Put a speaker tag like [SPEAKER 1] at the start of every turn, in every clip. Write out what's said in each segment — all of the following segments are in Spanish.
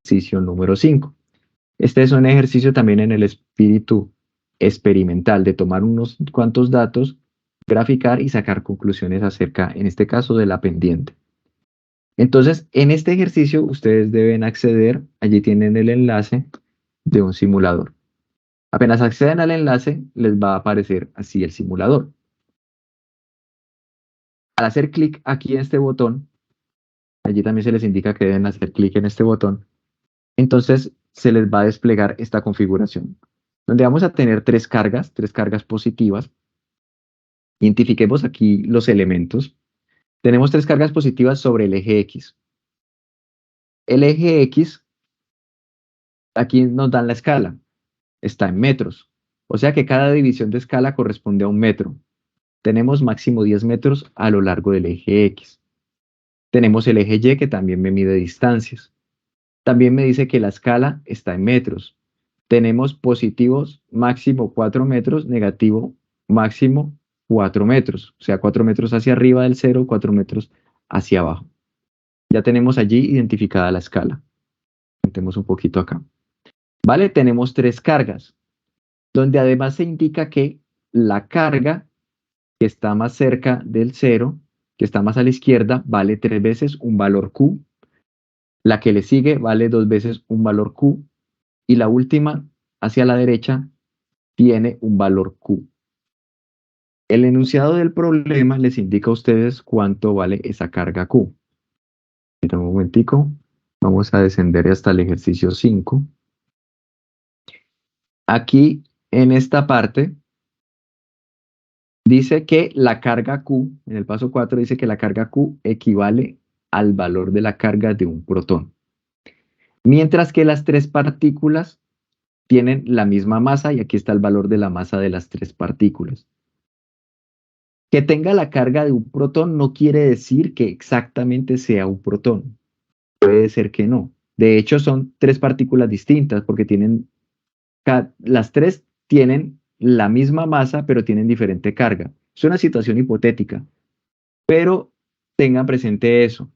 [SPEAKER 1] ejercicio número 5. Este es un ejercicio también en el espíritu experimental de tomar unos cuantos datos, graficar y sacar conclusiones acerca, en este caso, de la pendiente. Entonces, en este ejercicio ustedes deben acceder, allí tienen el enlace de un simulador. Apenas acceden al enlace, les va a aparecer así el simulador. Al hacer clic aquí en este botón, allí también se les indica que deben hacer clic en este botón, entonces se les va a desplegar esta configuración, donde vamos a tener tres cargas positivas. Identifiquemos aquí los elementos. Tenemos tres cargas positivas sobre el eje X. El eje X, aquí nos dan la escala, está en metros. O sea que cada división de escala corresponde a un metro. Tenemos máximo 10 metros a lo largo del eje X. Tenemos el eje Y que también me mide distancias. También me dice que la escala está en metros. Tenemos positivos máximo 4 metros, negativo máximo 4 metros. O sea, 4 metros hacia arriba del cero, 4 metros hacia abajo. Ya tenemos allí identificada la escala. Metemos un poquito acá. ¿Vale? Tenemos tres cargas, donde además se indica que la carga que está más cerca del cero, que está más a la izquierda, vale 3 veces un valor Q. La que le sigue vale 2 veces un valor Q. Y la última, hacia la derecha, tiene un valor Q. El enunciado del problema les indica a ustedes cuánto vale esa carga Q. Espera un momentico. Vamos a descender hasta el ejercicio 5. Aquí, en esta parte, dice que la carga Q, en el paso 4 dice que la carga Q equivale al valor de la carga de un protón. Mientras que las tres partículas tienen la misma masa y aquí está el valor de la masa de las tres partículas. Que tenga la carga de un protón no quiere decir que exactamente sea un protón. Puede ser que no. De hecho, son tres partículas distintas porque las tres tienen la misma masa, pero tienen diferente carga. Es una situación hipotética, pero tengan presente eso.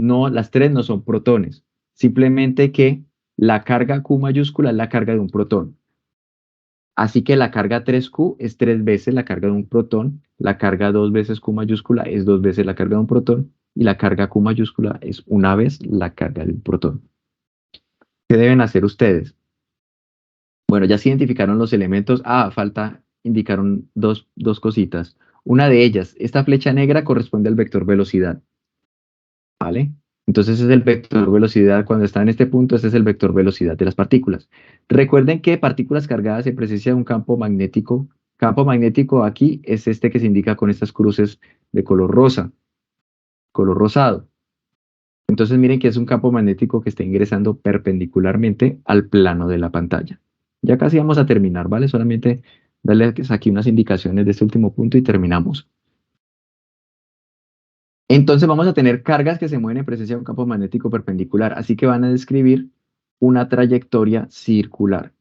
[SPEAKER 1] No, las tres no son protones. Simplemente que la carga Q mayúscula es la carga de un protón. Así que la carga 3Q es 3 veces la carga de un protón, la carga 2 veces Q mayúscula es 2 veces la carga de un protón y la carga Q mayúscula es una vez la carga de un protón. ¿Qué deben hacer ustedes? Bueno, ya se identificaron los elementos. Falta indicar dos cositas. Una de ellas, esta flecha negra corresponde al vector velocidad. ¿Vale? Entonces es el vector velocidad, cuando está en este punto, este es el vector velocidad de las partículas. Recuerden que partículas cargadas en presencia de un campo magnético aquí es este que se indica con estas cruces de color rosa, color rosado. Entonces miren que es un campo magnético que está ingresando perpendicularmente al plano de la pantalla. Ya casi vamos a terminar, ¿vale? Solamente darles aquí unas indicaciones de este último punto y terminamos. Entonces vamos a tener cargas que se mueven en presencia de un campo magnético perpendicular, así que van a describir una trayectoria circular.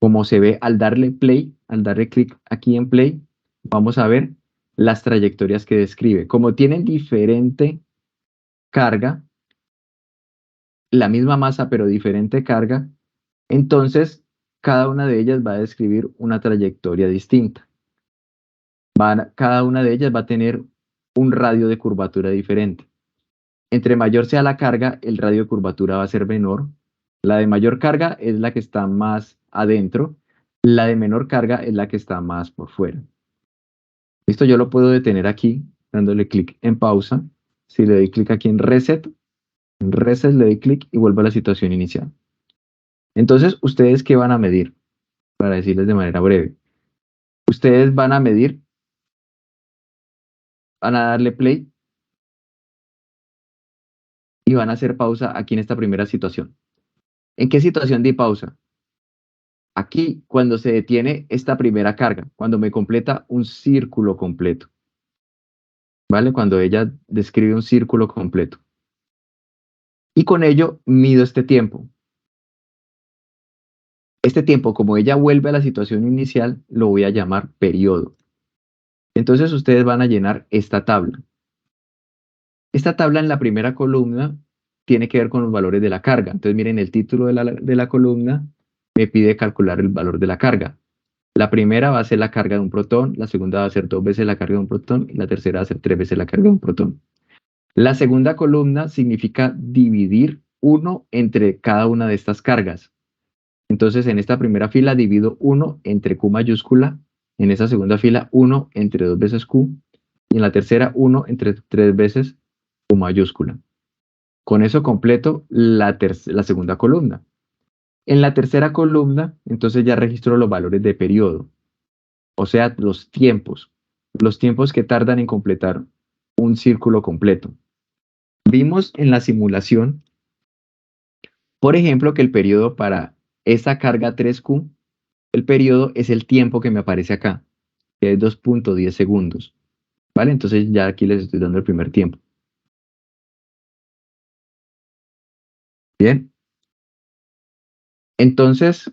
[SPEAKER 1] Como se ve al darle play, al darle clic aquí en play, vamos a ver las trayectorias que describe. Como tienen diferente carga, la misma masa pero diferente carga, entonces cada una de ellas va a describir una trayectoria distinta. Cada una de ellas va a tener un radio de curvatura diferente. Entre mayor sea la carga, el radio de curvatura va a ser menor. La de mayor carga es la que está más adentro. La de menor carga es la que está más por fuera. Esto yo lo puedo detener aquí, dándole clic en pausa. Si le doy clic aquí en reset le doy clic y vuelvo a la situación inicial. Entonces, ¿ustedes qué van a medir? Para decirles de manera breve. Ustedes van a medir, van a darle play y van a hacer pausa aquí en esta primera situación. ¿En qué situación di pausa? Aquí, cuando se detiene esta primera carga, cuando me completa un círculo completo, ¿vale? Cuando ella describe un círculo completo. Y con ello mido este tiempo. Este tiempo, como ella vuelve a la situación inicial, lo voy a llamar periodo. Entonces ustedes van a llenar esta tabla. Esta tabla en la primera columna tiene que ver con los valores de la carga. Entonces miren, el título de la columna me pide calcular el valor de la carga. La primera va a ser la carga de un protón, la segunda va a ser 2 veces la carga de un protón y la tercera va a ser 3 veces la carga de un protón. La segunda columna significa dividir 1 entre cada una de estas cargas. Entonces en esta primera fila divido 1 entre Q mayúscula, en esa segunda fila 1 entre 2 veces Q y en la tercera 1 entre 3 veces Q mayúscula. Con eso completo la segunda columna. En la tercera columna, entonces ya registro los valores de periodo, o sea, los tiempos que tardan en completar un círculo completo. Vimos en la simulación, por ejemplo, que el periodo para esa carga 3Q, el periodo es el tiempo que me aparece acá, que es 2.10 segundos. ¿Vale? Entonces ya aquí les estoy dando el primer tiempo. Bien. Entonces,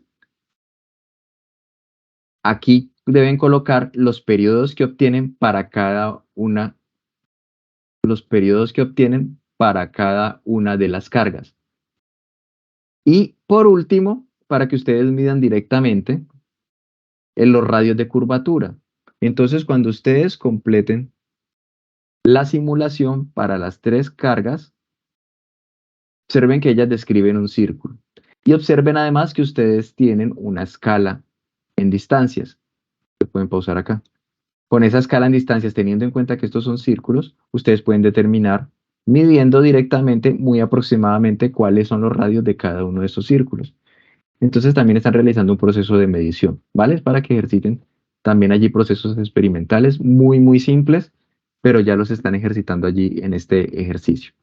[SPEAKER 1] aquí deben colocar los periodos que obtienen para cada una, los periodos que obtienen para cada una de las cargas. Y por último, para que ustedes midan directamente en los radios de curvatura. Entonces, cuando ustedes completen la simulación para las 3 cargas, observen que ellas describen un círculo. Y observen además que ustedes tienen una escala en distancias. Se pueden pausar acá. Con esa escala en distancias, teniendo en cuenta que estos son círculos, ustedes pueden determinar, midiendo directamente, muy aproximadamente, cuáles son los radios de cada uno de estos círculos. Entonces también están realizando un proceso de medición, ¿vale? Es para que ejerciten también allí procesos experimentales muy, muy simples, pero ya los están ejercitando allí en este ejercicio.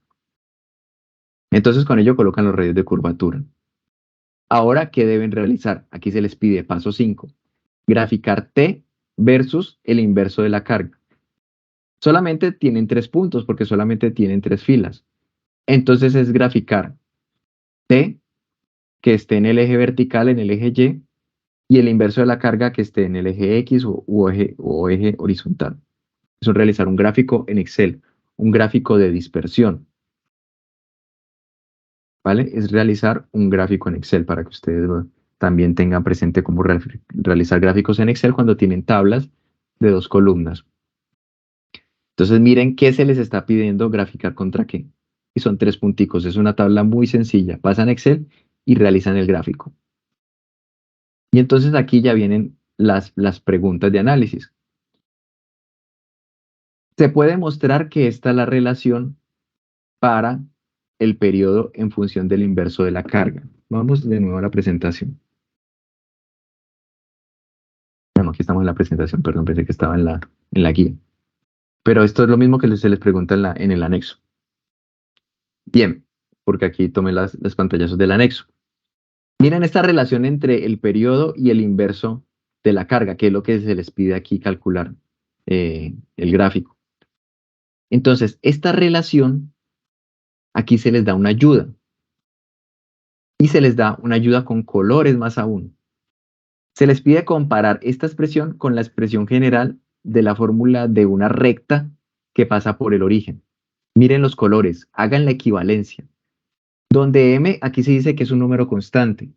[SPEAKER 1] Entonces con ello colocan los radios de curvatura. Ahora, ¿qué deben realizar? Aquí se les pide, paso 5, graficar T versus el inverso de la carga. Solamente tienen 3 puntos porque solamente tienen 3 filas. Entonces es graficar T que esté en el eje vertical, en el eje y el inverso de la carga que esté en el eje X o eje horizontal. Eso es realizar un gráfico en Excel, un gráfico de dispersión. ¿Vale? Es realizar un gráfico en Excel para que ustedes también tengan presente cómo realizar gráficos en Excel cuando tienen tablas de 2 columnas. Entonces miren qué se les está pidiendo graficar contra qué. Y son 3 punticos. Es una tabla muy sencilla. Pasan Excel y realizan el gráfico. Y entonces aquí ya vienen las preguntas de análisis. Se puede mostrar que esta es la relación para el periodo en función del inverso de la carga. Vamos de nuevo a la presentación. Bueno, aquí estamos en la presentación, perdón, pensé que estaba en la guía. Pero esto es lo mismo que se les pregunta en el anexo. Bien, porque aquí tomé las pantallazos del anexo. Miren esta relación entre el periodo y el inverso de la carga, que es lo que se les pide aquí calcular el gráfico. Entonces, esta relación, aquí se les da una ayuda. Y se les da una ayuda con colores más aún. Se les pide comparar esta expresión con la expresión general de la fórmula de una recta que pasa por el origen. Miren los colores, hagan la equivalencia. Donde m, aquí se dice que es un número constante,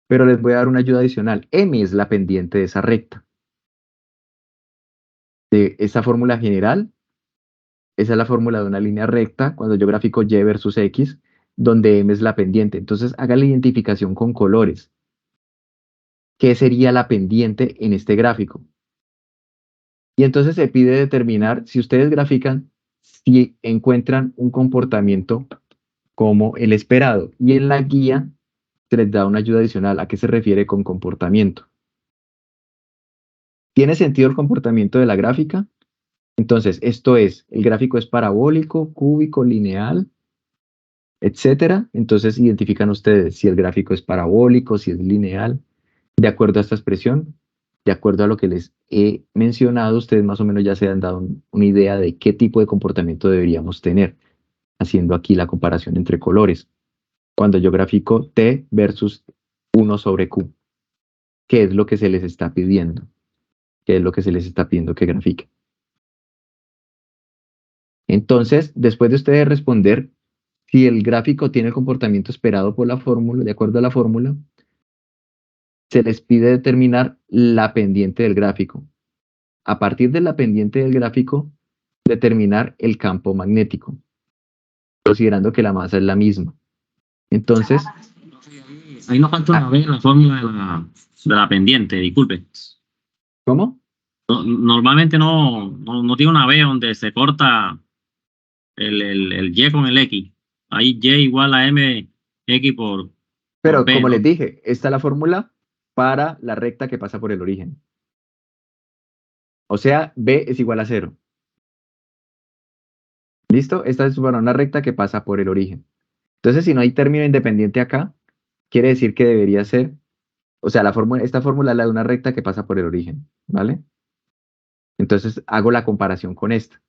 [SPEAKER 1] pero les voy a dar una ayuda adicional. M es la pendiente de esa recta. De esta fórmula general, esa es la fórmula de una línea recta cuando yo grafico y versus x, donde m es la pendiente. Entonces haga la identificación con colores. ¿Qué sería la pendiente en este gráfico? Y entonces se pide determinar si ustedes grafican, si encuentran un comportamiento como el esperado. Y en la guía se les da una ayuda adicional. ¿A qué se refiere con comportamiento? ¿Tiene sentido el comportamiento de la gráfica? Entonces, esto es, el gráfico es parabólico, cúbico, lineal, etcétera. Entonces, identifican ustedes si el gráfico es parabólico, si es lineal, de acuerdo a esta expresión, de acuerdo a lo que les he mencionado, ustedes más o menos ya se han dado una idea de qué tipo de comportamiento deberíamos tener, haciendo aquí la comparación entre colores. Cuando yo grafico T versus 1 sobre Q, ¿qué es lo que se les está pidiendo? ¿Qué es lo que se les está pidiendo que grafiquen? Entonces, después de ustedes responder, si el gráfico tiene el comportamiento esperado por la fórmula, de acuerdo a la fórmula, se les pide determinar la pendiente del gráfico. A partir de la pendiente del gráfico, determinar el campo magnético, considerando que la masa es la misma. Entonces,
[SPEAKER 2] ahí nos falta una vez la fórmula de la pendiente, disculpe.
[SPEAKER 1] ¿cómo?
[SPEAKER 2] Normalmente no tiene una B donde se corta el Y con el X. Ahí Y igual a MX por
[SPEAKER 1] Pero
[SPEAKER 2] B,
[SPEAKER 1] como
[SPEAKER 2] ¿no?
[SPEAKER 1] les dije, esta es la fórmula para la recta que pasa por el origen. O sea, B es igual a 0. ¿Listo? Esta es para una recta que pasa por el origen. Entonces, si no hay término independiente acá, quiere decir que debería ser, o sea, esta fórmula es la de una recta que pasa por el origen, ¿vale? Entonces, hago la comparación con esta.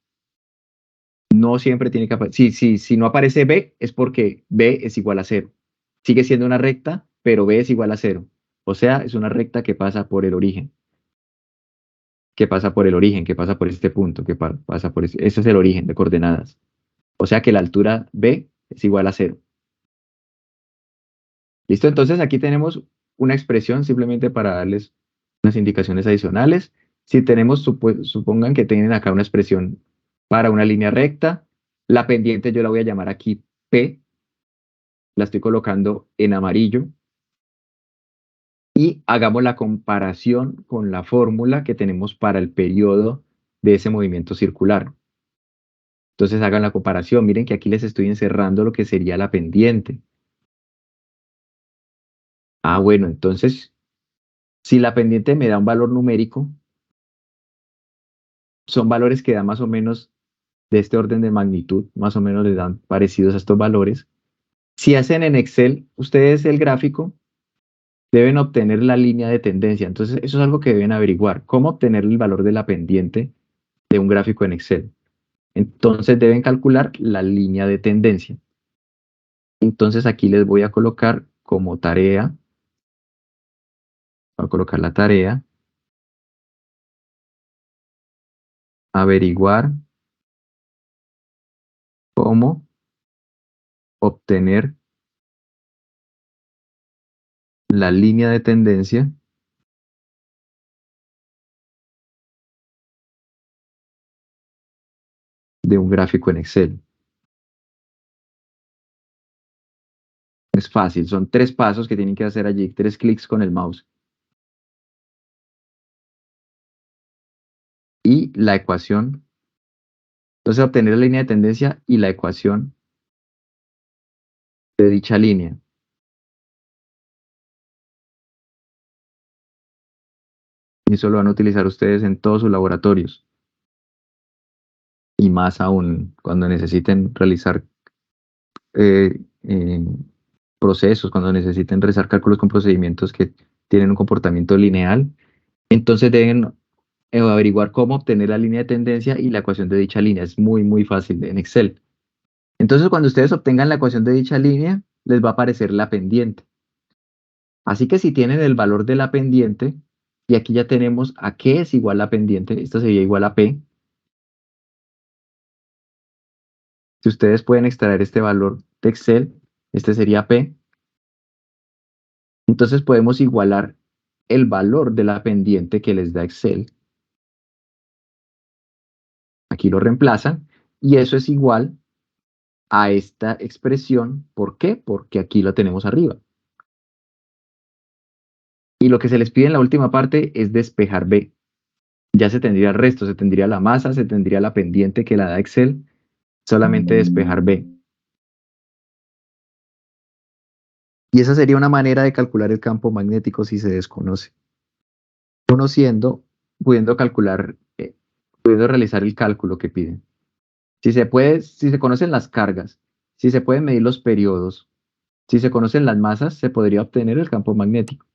[SPEAKER 1] No siempre tiene que aparecer. Si no aparece B, es porque B es igual a 0. Sigue siendo una recta, pero B es igual a 0. O sea, es una recta que pasa por el origen. Que pasa por el origen, que pasa por este punto, pasa por ese es el origen de coordenadas. O sea que la altura B es igual a 0. ¿Listo? Entonces aquí tenemos una expresión simplemente para darles unas indicaciones adicionales. Si tenemos, supongan que tienen acá una expresión para una línea recta, la pendiente yo la voy a llamar aquí P, la estoy colocando en amarillo, y hagamos la comparación con la fórmula que tenemos para el periodo de ese movimiento circular. Entonces hagan la comparación, miren que aquí les estoy encerrando lo que sería la pendiente. Ah, bueno, entonces, si la pendiente me da un valor numérico, son valores que dan más o menos de este orden de magnitud, más o menos les dan parecidos a estos valores. Si hacen en Excel, ustedes el gráfico, deben obtener la línea de tendencia. Entonces, eso es algo que deben averiguar. ¿Cómo obtener el valor de la pendiente de un gráfico en Excel? Entonces, deben calcular la línea de tendencia. Entonces, aquí les voy a colocar como tarea, voy a colocar la tarea, averiguar cómo obtener la línea de tendencia de un gráfico en Excel. Es fácil, son 3 pasos que tienen que hacer allí, 3 clics con el mouse. Y la ecuación, entonces obtener la línea de tendencia y la ecuación de dicha línea. Y eso lo van a utilizar ustedes en todos sus laboratorios. Y más aún cuando necesiten realizar eh, eh, procesos, cuando necesiten realizar cálculos con procedimientos que tienen un comportamiento lineal. Entonces deben averiguar cómo obtener la línea de tendencia y la ecuación de dicha línea. Es muy, muy fácil en Excel. Entonces, cuando ustedes obtengan la ecuación de dicha línea, les va a aparecer la pendiente. Así que si tienen el valor de la pendiente, y aquí ya tenemos a qué es igual la pendiente, esto sería igual a P. Si ustedes pueden extraer este valor de Excel, este sería P. Entonces podemos igualar el valor de la pendiente que les da Excel. Aquí lo reemplazan, y eso es igual a esta expresión. ¿Por qué? Porque aquí lo tenemos arriba. Y lo que se les pide en la última parte es despejar B. Ya se tendría el resto, se tendría la masa, se tendría la pendiente que la da Excel, solamente despejar B. Y esa sería una manera de calcular el campo magnético si se desconoce. Conociendo, pudiendo calcular, pudiendo realizar el cálculo que piden. Si se puede, si se conocen las cargas, si se pueden medir los periodos, si se conocen las masas, se podría obtener el campo magnético.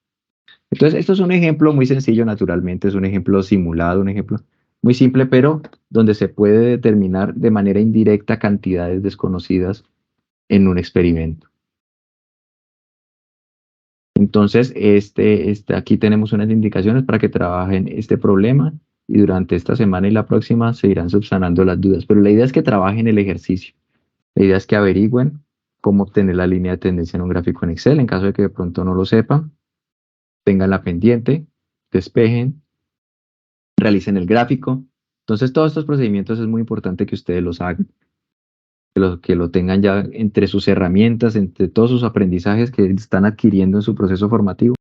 [SPEAKER 1] Entonces, esto es un ejemplo muy sencillo, naturalmente, es un ejemplo simulado, un ejemplo muy simple, pero donde se puede determinar de manera indirecta cantidades desconocidas en un experimento. Entonces, aquí tenemos unas indicaciones para que trabajen este problema y durante esta semana y la próxima se irán subsanando las dudas, pero la idea es que trabajen el ejercicio, la idea es que averigüen cómo obtener la línea de tendencia en un gráfico en Excel, en caso de que de pronto no lo sepan. Tengan la pendiente, despejen, realicen el gráfico. Entonces, todos estos procedimientos es muy importante que ustedes los hagan, que lo tengan ya entre sus herramientas, entre todos sus aprendizajes que están adquiriendo en su proceso formativo.